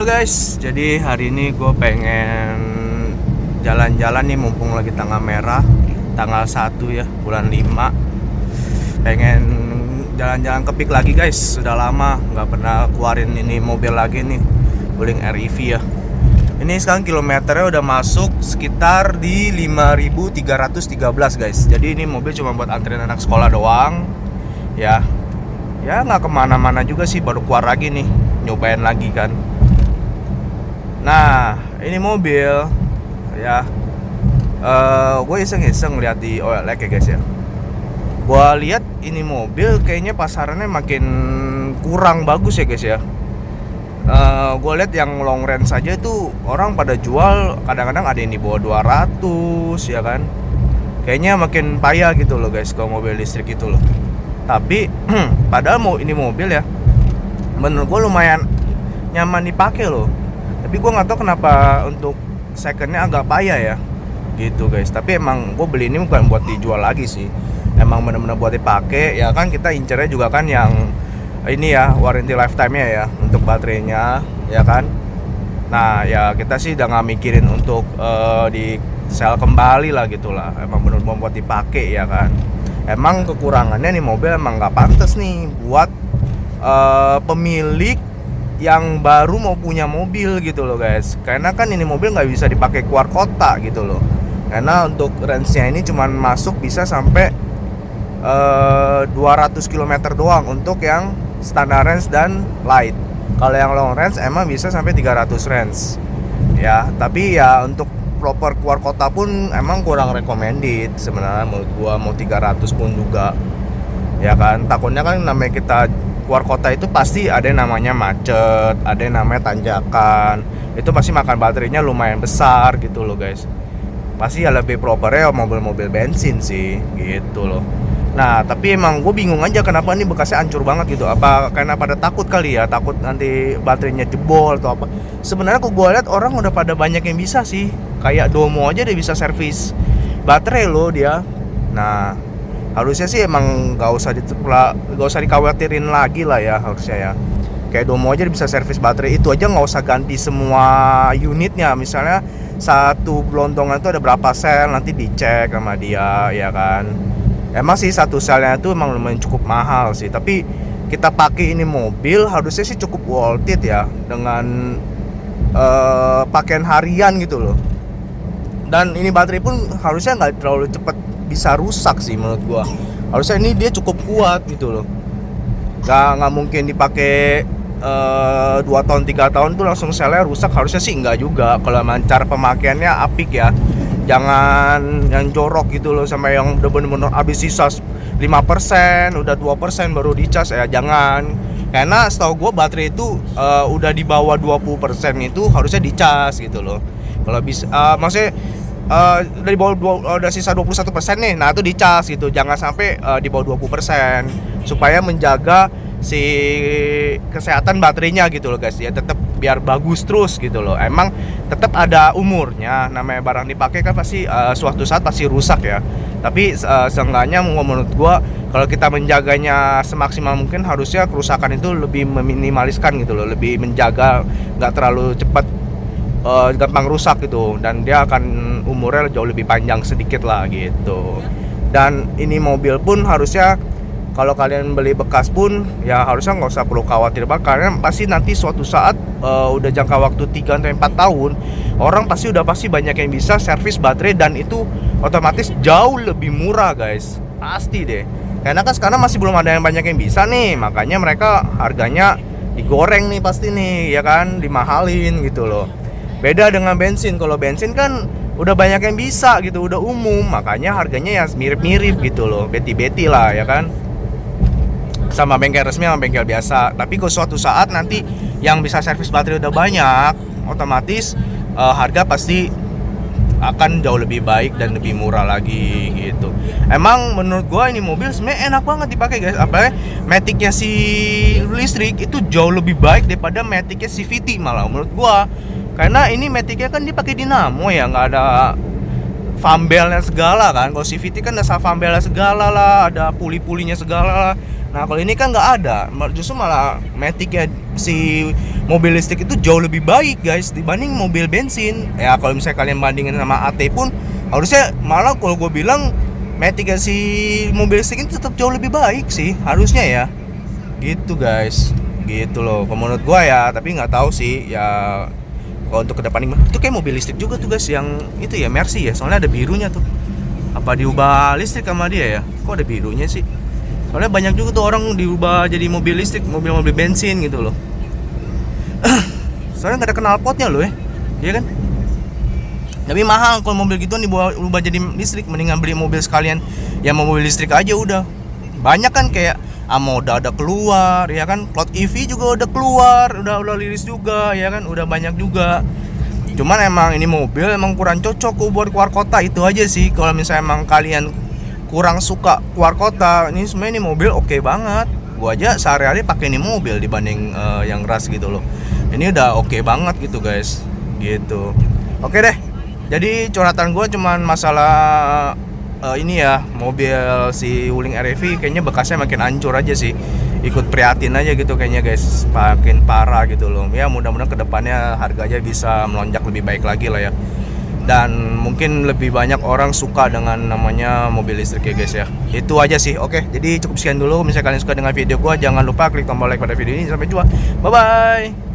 Halo guys, jadi hari ini gue pengen jalan-jalan nih mumpung lagi tanggal merah, tanggal 1 ya, bulan 5. Pengen jalan-jalan ke Peak lagi guys, sudah lama nggak pernah keluarin ini mobil lagi nih, Wuling REV ya. Ini sekarang kilometernya udah masuk sekitar di 5.313 guys. Jadi ini mobil cuma buat anterin anak sekolah doang ya. Ya nggak kemana-mana juga sih, baru keluar lagi nih, nyobain lagi kan. Nah, ini mobil ya, gue iseng-iseng lihat di OLX ya guys ya. Gue lihat ini mobil kayaknya pasarannya makin kurang bagus ya guys ya. Gue lihat yang long range saja itu orang pada jual, kadang-kadang ada yang di bawah 200 ya kan. Kayaknya makin payah gitu loh guys kalau mobil listrik itu loh. Tapi padahal ini mobil ya, menurut gue lumayan nyaman dipakai loh. Tapi gue nggak tahu kenapa untuk secondnya agak payah ya gitu guys. Tapi emang gue beli ini bukan buat dijual lagi sih, emang bener-bener buat dipakai ya kan. Kita incernya juga kan yang ini ya, warranty lifetime-nya ya untuk baterainya ya kan. Nah ya kita sih udah nggak mikirin untuk di sell kembali lah gitulah. Emang bener-bener buat dipakai ya kan. Emang kekurangannya nih mobil emang nggak pantas nih buat pemilik yang baru mau punya mobil gitu loh guys. Karena kan ini mobil nggak bisa dipakai keluar kota gitu loh. Karena untuk range-nya ini cuman masuk bisa sampai 200 km doang untuk yang standard range dan light. Kalau yang long range emang bisa sampai 300 range ya. Tapi ya untuk proper keluar kota pun emang kurang recommended sebenarnya menurut gua. Mau 300 pun juga ya kan. Takutnya kan namanya kita keluar kota itu pasti ada yang namanya macet, ada yang namanya tanjakan. Itu pasti makan baterainya lumayan besar gitu loh guys. Pasti ya lebih propernya mobil-mobil bensin sih gitu loh. Nah tapi emang gue bingung aja kenapa ini bekasnya hancur banget gitu. Apa karena pada takut kali ya, takut nanti baterainya jebol atau apa. Sebenarnya kok gue lihat orang udah pada banyak yang bisa sih. Kayak Domo aja dia bisa servis baterai loh dia. Nah harusnya sih emang gak usah dikhawatirin lagi lah ya harusnya ya. Kayak Domo aja bisa servis baterai, itu aja nggak usah ganti semua unitnya. Misalnya satu gelondongan itu ada berapa sel, nanti dicek sama dia ya kan. Emang sih satu selnya itu emang lumayan cukup mahal sih. Tapi kita pakai ini mobil harusnya sih cukup worth it ya, dengan pakaian harian gitu loh. Dan ini baterai pun harusnya nggak terlalu cepet bisa rusak sih menurut gua. Harusnya ini dia cukup kuat gitu loh. Nggak mungkin dipakai 2 tahun 3 tahun tuh langsung selnya rusak. Harusnya sih enggak juga. Kalau cara pemakaiannya apik ya. Jangan yang jorok gitu loh, sampai yang udah bener-bener habis sisa 5%, udah 2% baru dicas ya, jangan. Karena setahu gua baterai itu udah di bawah 20% itu harusnya dicas gitu loh. Kalau bisa maksudnya dari bawah udah sisa 21% nih, nah itu dicas gitu. Jangan sampai di bawah 20% supaya menjaga si kesehatan baterainya gitu loh guys. Ya tetap biar bagus terus gitu loh. Emang tetap ada umurnya, namanya barang dipakai kan pasti suatu saat pasti rusak ya. Tapi seenggaknya menurut gua kalau kita menjaganya semaksimal mungkin harusnya kerusakan itu lebih meminimaliskan gitu loh, lebih menjaga nggak terlalu cepat gampang rusak gitu, dan dia akan umurnya jauh lebih panjang sedikit lah gitu. Dan ini mobil pun harusnya kalau kalian beli bekas pun ya harusnya nggak usah perlu khawatir banget, karena pasti nanti suatu saat udah jangka waktu 3-4 tahun orang pasti banyak yang bisa servis baterai, dan itu otomatis jauh lebih murah guys, pasti deh. Karena kan sekarang masih belum ada yang banyak yang bisa nih, makanya mereka harganya digoreng nih pasti nih ya kan, dimahalin gitu loh. Beda dengan bensin. Kalau bensin kan udah banyak yang bisa gitu, udah umum, makanya harganya ya mirip-mirip gitu loh, beti-beti lah ya kan, sama bengkel resmi sama bengkel biasa. Tapi kalau suatu saat nanti yang bisa servis baterai udah banyak, otomatis harga pasti akan jauh lebih baik dan lebih murah lagi gitu. Emang menurut gua ini mobil sebenarnya enak banget dipakai guys. Apalagi Matic-nya si listrik itu jauh lebih baik daripada Matic-nya CVT malah menurut gua. Karena ini Matic-nya kan dipakai dinamo ya, nggak ada fambelnya segala kan. Kalau CVT kan ada fambelnya segala lah, ada puli-pulinya segala lah. Nah kalau ini kan nggak ada, justru malah Matic-nya si mobil listrik itu jauh lebih baik guys dibanding mobil bensin. Ya kalau misalnya kalian bandingin sama AT pun harusnya malah kalau gue bilang mitigasi mobil listrik ini tetap jauh lebih baik sih harusnya ya. Gitu guys, gitu loh. Kalau menurut gue ya, tapi nggak tahu sih ya. Kalau untuk kedepan itu kayak mobil listrik juga tuh guys yang itu ya Mercy ya, soalnya ada birunya tuh. Apa diubah listrik sama dia ya? Kok ada birunya sih? Soalnya banyak juga tuh orang diubah jadi mobil listrik, mobil-mobil bensin gitu loh. Soalnya nggak ada knalpotnya loh ya, iya kan? Tapi mahal kalau mobil gituan diubah jadi listrik, mendingan beli mobil sekalian yang mau mobil listrik aja udah. Banyak kan kayak Amoda udah keluar, ya kan? Cloud EV juga udah keluar, udah liris juga, ya kan? Udah banyak juga. Cuman emang ini mobil emang kurang cocok buat keluar kota itu aja sih. Kalau misalnya emang kalian kurang suka keluar kota, ini sebenarnya ini mobil oke banget. Gua aja sehari-hari pakai ini mobil dibanding yang ras gitu loh. Ini udah oke banget gitu guys, gitu. Oke deh. Jadi curhatan gue cuman masalah ini ya, mobil si Wuling REV kayaknya bekasnya makin hancur aja sih. Ikut prihatin aja gitu kayaknya guys, makin parah gitu loh. Ya mudah-mudahan kedepannya harganya bisa melonjak lebih baik lagi lah ya. Dan mungkin lebih banyak orang suka dengan namanya mobil listrik ya guys ya. Itu aja sih. Oke, jadi cukup sekian dulu. Misalnya kalian suka dengan video gue, jangan lupa klik tombol like pada video ini. Sampai jumpa. Bye bye.